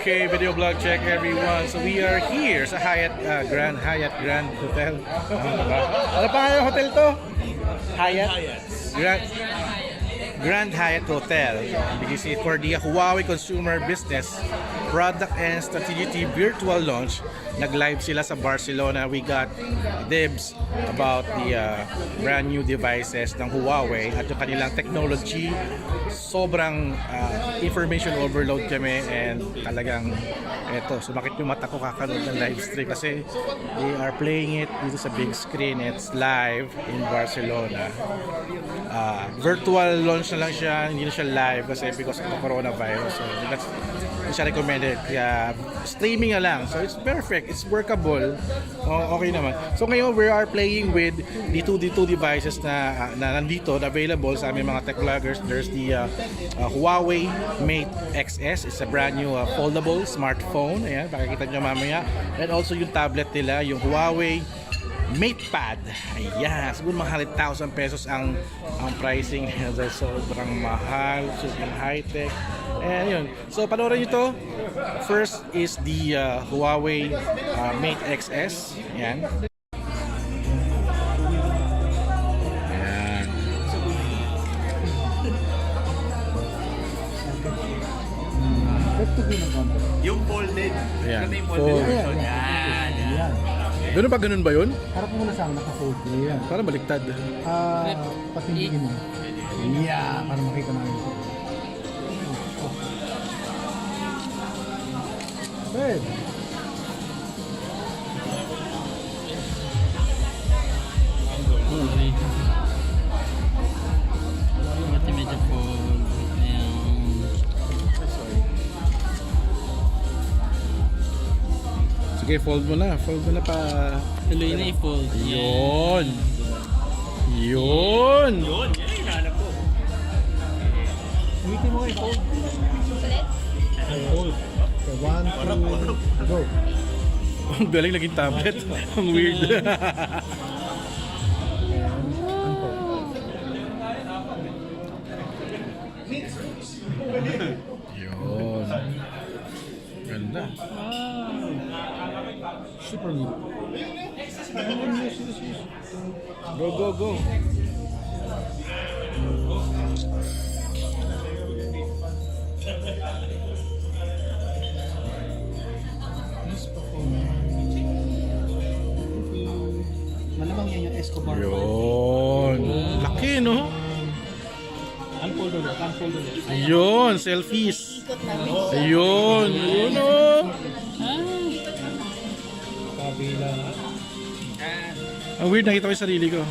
Okay, video vlog check everyone. So we are here sa Hyatt Grand Hotel. Ano pa nga yung hotel to? Hyatt? Grand Hyatt Hotel. Because for the Huawei Consumer Business Product and Strategy Virtual Launch, nag-live sila sa Barcelona. We got dibs about the brand new devices ng Huawei at yung kanilang technology. Sobrang information overload kami and talagang eto, sumakit yung mata ko kakanood ng live stream kasi they are playing it dito sa big screen. It's live in Barcelona. Virtual launch na lang siya, hindi na siya live kasi because of the coronavirus. So that's hindi siya recommended. Kaya streaming na lang. So it's perfect. It's workable. Okay naman. So ngayon we are playing with the two devices na nandito, na available sa aming mga tech vloggers. There's the Huawei Mate XS. It's a brand new foldable smartphone. Ayan, makikita nyo mamaya. And also yung tablet nila, yung Huawei Matepad. Ayan, siguro mga 100,000 pesos ang pricing. Sobrang mahal, sobrang high-tech. And yun. So panoorin nyo to. First is the Huawei Mate XS. Ayan. Ayan. Yung folded. Ayan. Yung folded version. Yan. Ganun ba? Ganun ba yun? Harap mo na sa akin, naka-fold. Yan. Parang baliktad. Patingin mo. Yeah, para makita namin ito. Hey! Medyo fold. Sige, fold mo na. Fold mo na pa. Tuloy na i-fold. Yun! Yun! Yun, yan yung hinahanap ko. Ulitin mo kayo, fold. Fold. Okay, 1, 2, go. Ang galing naging tablet. Ang weird. Yun. Ganda. Super neat. Go, go, go. Malamang yan yung Escobar. Yun. Laki, no? Unfold ulit, unfold ulit. Yun, selfies. Ayun, yun, oh. Kabila. Ang weird, nakita ko yung sarili ko.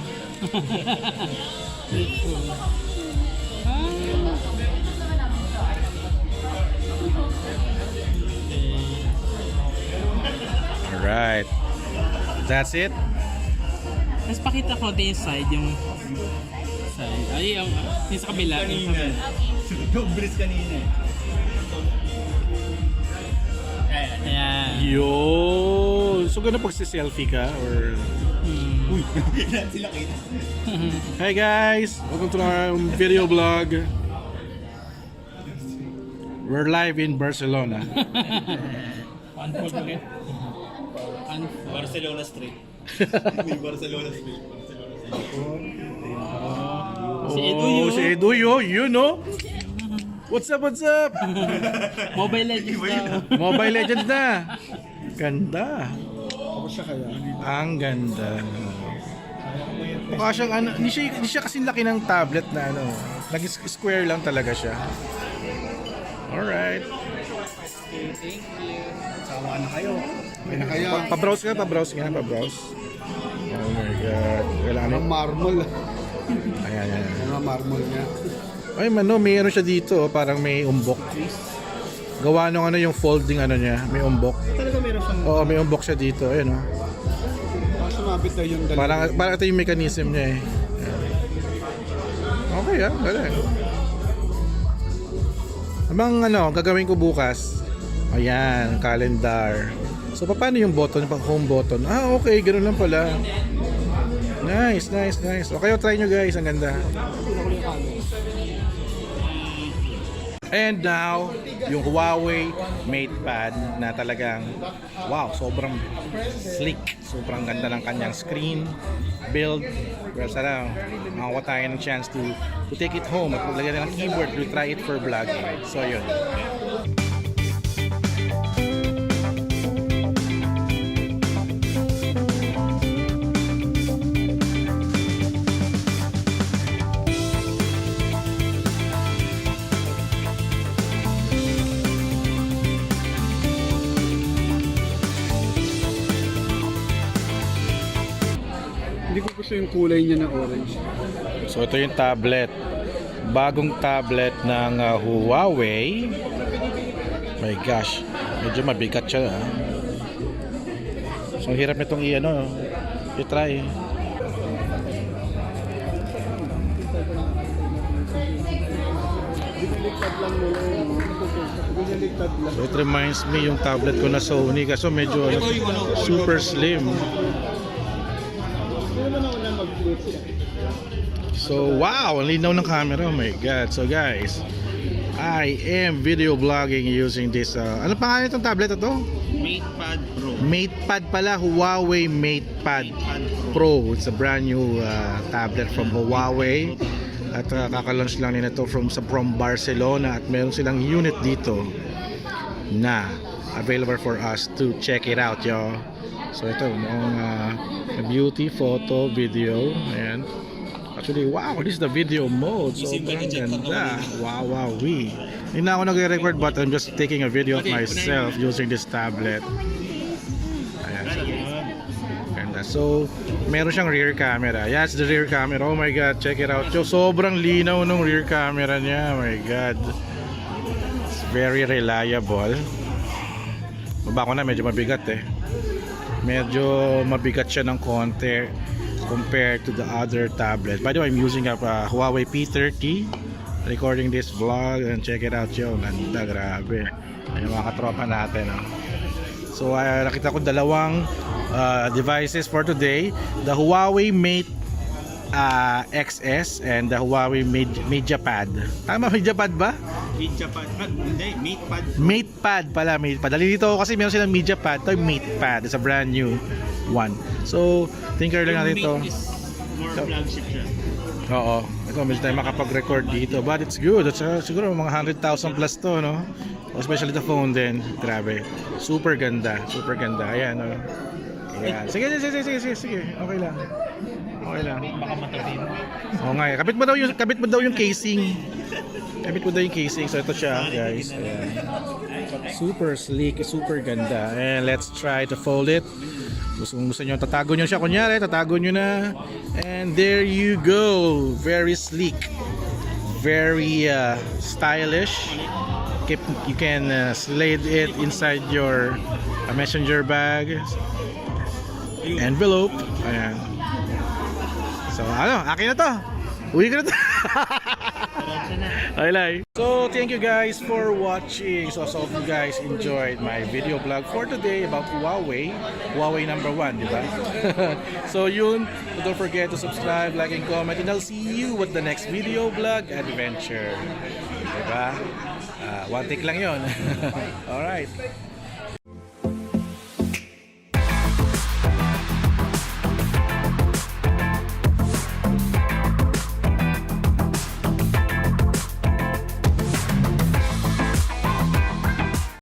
Alright. That's it. Tapos pakita ko din yung side, yung side. Ay, yung sa kabila. Yung breeze kanina eh. Ayan. Yun. So, gano'n pag-selfie ka? Or... Uy, yan sila kita. Hey guys! Welcome to our video vlog. We're live in Barcelona. Unfold ulit. Barcelona Street. May Barcelona Street. Si Edu, Si Edu, yun, no? What's up, what's up? Mobile Legends daw. Mobile Legends na. Ganda. Ako siya kaya. Ang ganda. Mukha siyang ano, hindi siya kasing laki ng tablet na ano. Nag-square lang talaga siya. Alright. Thank you. Sawa na kayo. Okay na kaya. Pa-browse nga. Oh my God. Kailangan Ang marmol. Ayan. Ang marmol niya. Ay, mano, may ano siya dito, parang may umbok. Gawa nung ano yung folding ano niya, may umbok. Talaga meron siyang... Oo, may umbok siya dito, ayun oh. Sumabit na yung dalawa. Parang ito yung mechanism niya eh. Okay galing. Abang ano, gagawin ko bukas. Ayan, calendar. So paano yung button, pang home button? Okay, ganoon lang pala. Nice. O kayo try nyo guys, ang ganda. And now, yung Huawei Matepad na talagang, wow, sobrang slick. Sobrang ganda ng kanyang screen, build. Well, sana makakuha tayo ng chance to take it home at maglagay ng keyboard to try it for vlogging. So, yun. Hindi ko gusto yung kulay niya na orange. So ito yung tablet. Bagong tablet ng Huawei. My gosh, medyo mabigat siya. So hirap nitong i-try. So it reminds me yung tablet ko na Sony kasi medyo super slim. So wow, ang linaw ng camera, oh my god. So guys, I am video vlogging using this ano pangalan itong tablet na to? Matepad Pro. Matepad pala, Huawei Matepad Pro. It's a brand new tablet from Huawei. At kaka-launch lang nila ito from Barcelona at meron silang unit dito na available for us to check it out, yo. So ito, mukhang beauty, photo, video. Ayan. Actually, wow, this is the video mode. So, ganda. Wow, wow, hindi na ako nag-record but I'm just taking a video of myself using this tablet. Ayan. Ganda. So, meron siyang rear camera. Yeah, it's the rear camera. Oh my god, check it out. So, sobrang linaw ng rear camera niya. Oh my god. It's very reliable. Baba ko na, medyo mabigat eh. Medyo mabigat siya ng konti compared to the other tablet. By the way, I'm using a Huawei P30 recording this vlog and check it out, yo. Ganda, grabe. Ayun mga katropa natin, oh. So nakita ko dalawang devices for today, the Huawei Mate XS and the Huawei Matepad. Tama, Matepad ba? Matepad. Hindi, Matepad. Matepad pala, Matepad. Dito kasi meron silang Matepad. Ito yung Matepad. It's a brand new one. So, tinker lang natin ito. More flagship siya. Oo. Ito, medyo tayo makapag-record dito. But it's good. It's, siguro mga 100,000 plus to, no? Especially the phone din. Grabe. Super ganda. Super ganda. Ayan, no? Ayan. Sige. Okay lang. Okay lang. Baka matatin. Oo nga. Kapit mo daw yung casing. Kapit mo daw yung casing. So ito siya, guys. Ayan. Super sleek, super ganda. And let's try to fold it. Kung gusto nyo, tatago nyo siya. Kunyari, tatago nyo na. And there you go. Very sleek. Very stylish. You can slide it inside your messenger bag. Envelope. Ayan. So akin na to. Uwi ko na to. Okay. So thank you guys for watching. So hope you guys enjoyed my video vlog for today about Huawei number 1, di ba? So yun, don't forget to subscribe, like, and comment, and I'll see you with the next video vlog adventure. Di ba? One take lang yun. Alright.